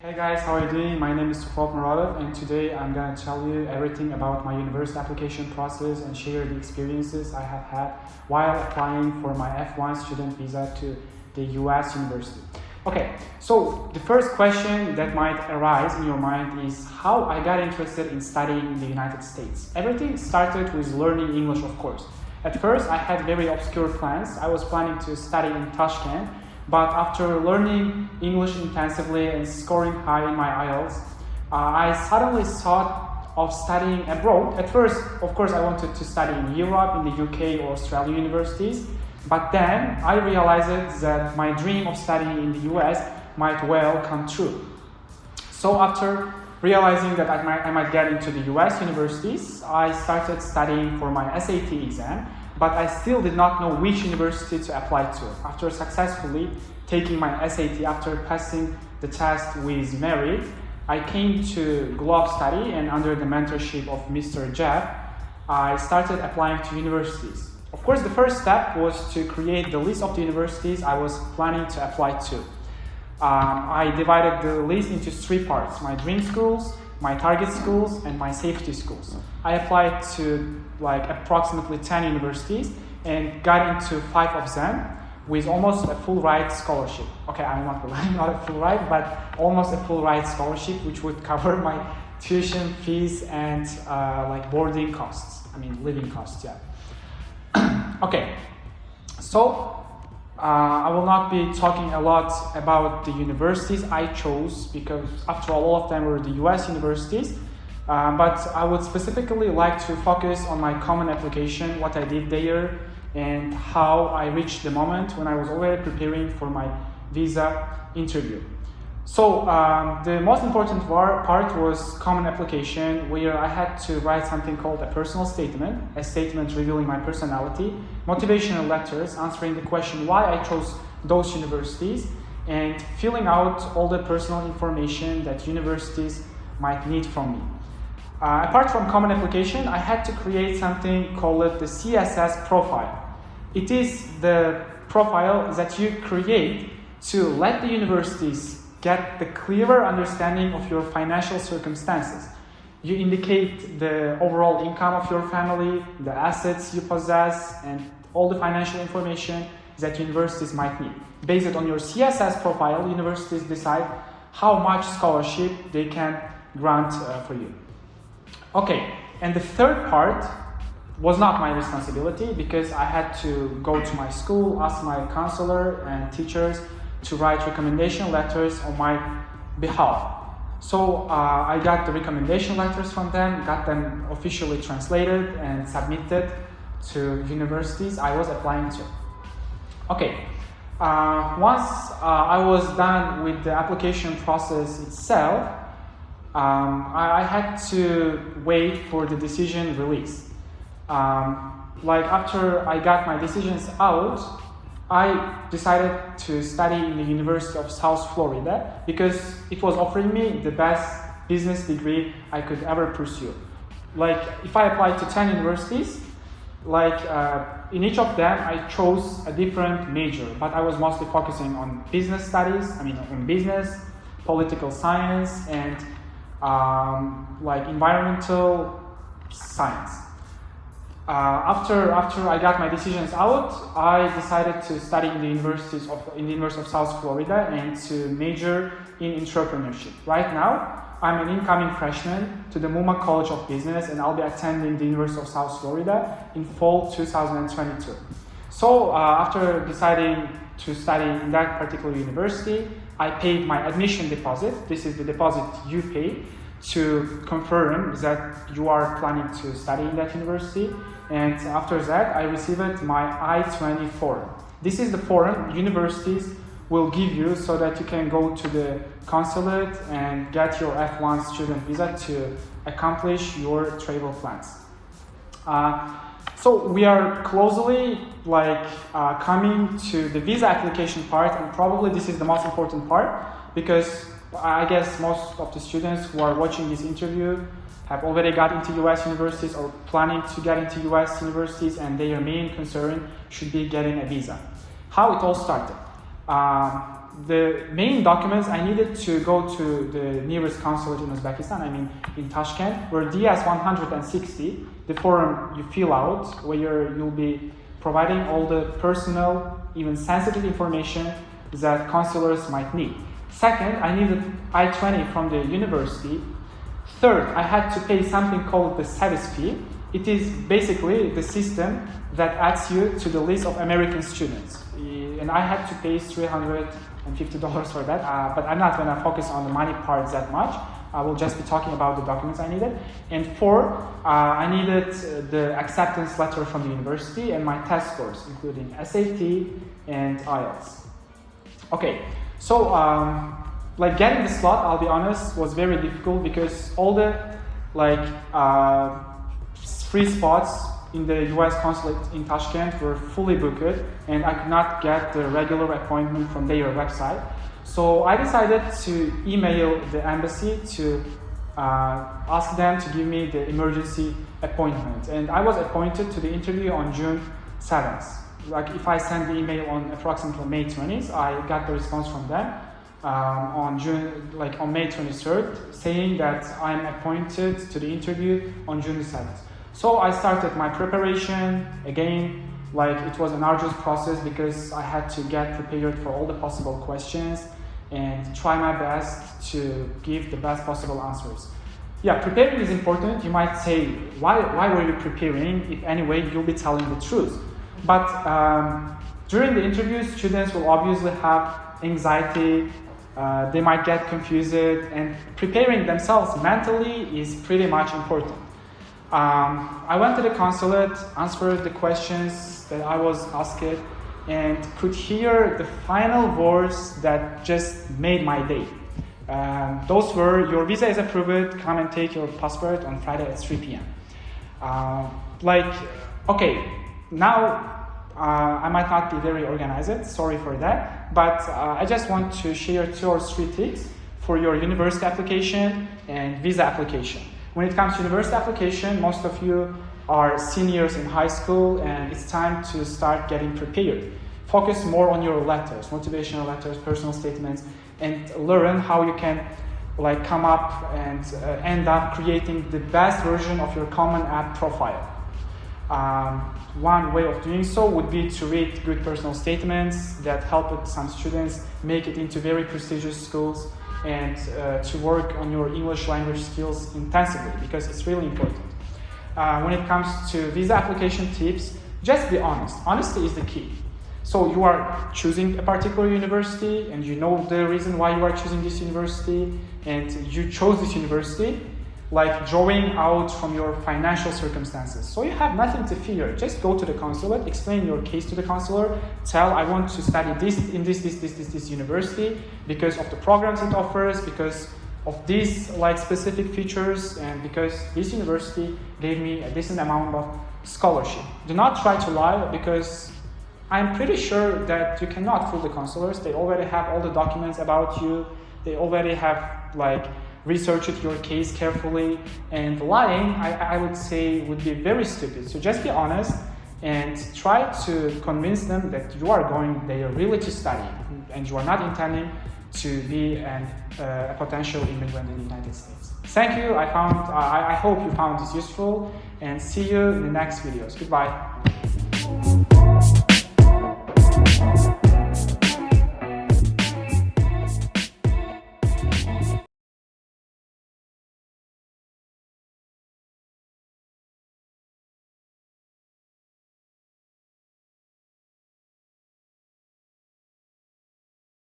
Hey guys, how are you doing? My name is Sukhrob Got, and today I'm gonna tell you everything about my university application process and share the experiences I have had while applying for my F1 student visa to the US university. Okay, so the first question that might arise in your mind is how I got interested in studying in the United States. Everything started with learning English, of course. At first, I had very obscure plans. I was planning to study in Tashkent, but after learning English intensively and scoring high in my IELTS, I suddenly thought of studying abroad. At first, of course, I wanted to study in Europe, in the UK or Australia universities, but then I realized that my dream of studying in the US might well come true. So after realizing that I might get into the US universities, I started studying for my SAT exam, but I still did not know which university to apply to. After successfully taking my SAT, after passing the test with merit, I came to Globstudy, and under the mentorship of Mr. Jeff, I started applying to universities. Of course, the first step was to create the list of the universities I was planning to apply to. I divided the list into three parts: my dream schools, my target schools, and my safety schools. I applied to approximately 10 universities and got into 5 of them with almost a full ride scholarship. Okay, I'm not really not a full ride, but almost a full ride scholarship, which would cover my tuition fees and boarding costs. I mean, living costs, yeah. Okay, so I will not be talking a lot about the universities I chose because after all of them were the US universities, but I would specifically like to focus on my Commonapp application, what I did there, and how I reached the moment when I was already preparing for my visa interview. So the most important part was Commonapp application, where I had to write something called a personal statement, a statement revealing my personality, motivational letters answering the question why I chose those universities, and filling out all the personal information that universities might need from me. Apart from Commonapp application, I had to create something called the CSS profile. It is the profile that you create to let the universities get the clearer understanding of your financial circumstances. You indicate the overall income of your family, the assets you possess, and all the financial information that universities might need. Based on your CSS profile, universities decide how much scholarship they can grant for you. Okay, and the third part was not my responsibility because I had to go to my school, ask my counselor and teachers to write recommendation letters on my behalf. So I got the recommendation letters from them, got them officially translated and submitted to universities I was applying to. Okay, once I was done with the application process itself, I had to wait for the decision release. After I got my decisions out, I decided to study in the University of South Florida because it was offering me the best business degree I could ever pursue. If I applied to 10 universities, in each of them I chose a different major, but I was mostly focusing on business studies, on business, political science, and environmental science. After I got my decisions out, I decided to study in the University of South Florida and to major in entrepreneurship. Right now, I'm an incoming freshman to the Muma College of Business, and I'll be attending the University of South Florida in fall 2022. So after deciding to study in that particular university, I paid my admission deposit. This is the deposit you pay to confirm that you are planning to study in that university. And after that, I received my I-20 form. This is the form universities will give you so that you can go to the consulate and get your F1 student visa to accomplish your travel plans. So we are closely coming to the visa application part, and probably this is the most important part because I guess most of the students who are watching this interview have already got into US universities or planning to get into US universities, and their main concern should be getting a visa. How it all started. the main documents I needed to go to the nearest consulate in Uzbekistan, I mean in Tashkent, were DS 160, the form you fill out, where you'll be providing all the personal, even sensitive information that consulars might need. Second, I needed I-20 from the university. Third, I had to pay something called the service fee. It is basically the system that adds you to the list of American students. And I had to pay $350 for that, but I'm not going to focus on the money part that much. I will just be talking about the documents I needed. And four, I needed the acceptance letter from the university and my test scores, including SAT and IELTS. Okay, so like getting the slot, I'll be honest, was very difficult because all the free spots in the US consulate in Tashkent were fully booked, and I could not get the regular appointment from their website. So I decided to email the embassy to ask them to give me the emergency appointment. And I was appointed to the interview on June 7th. Like if I send the email on approximately May 20th, I got the response from them on May 23rd, saying that I'm appointed to the interview on June 7th. So I started my preparation again. It was an arduous process because I had to get prepared for all the possible questions and try my best to give the best possible answers. Yeah, preparing is important. You might say, why were you preparing if anyway you'll be telling the truth? But during the interview, students will obviously have anxiety, they might get confused, and preparing themselves mentally is pretty much important. I went to the consulate, answered the questions that I was asked, and could hear the final words that just made my day. Those were, your visa is approved, come and take your passport on Friday at 3 p.m. Okay, now I might not be very organized, sorry for that, but I just want to share 2 or 3 tips for your university application and visa application. When it comes to university application, most of you are seniors in high school and it's time to start getting prepared. Focus more on your letters, motivational letters, personal statements, and learn how you can come up and end up creating the best version of your Commonapp profile. One way of doing so would be to read good personal statements that helped some students make it into very prestigious schools, and to work on your English language skills intensively because it's really important. When it comes to visa application tips, just be honest. Honesty is the key. So you are choosing a particular university and you know the reason why you are choosing this university, and you chose this university, drawing out from your financial circumstances. So you have nothing to fear. Just go to the consulate, explain your case to the consular, tell I want to study this in this university because of the programs it offers, because of these specific features, and because this university gave me a decent amount of scholarship. Do not try to lie, because I'm pretty sure that you cannot fool the consulars. They already have all the documents about you. They already have researched your case carefully, and lying, I would say, would be very stupid. So just be honest and try to convince them that you are going there really to study and you are not intending to be a potential immigrant in the United States. Thank you. I hope you found this useful, and see you in the next videos. Goodbye.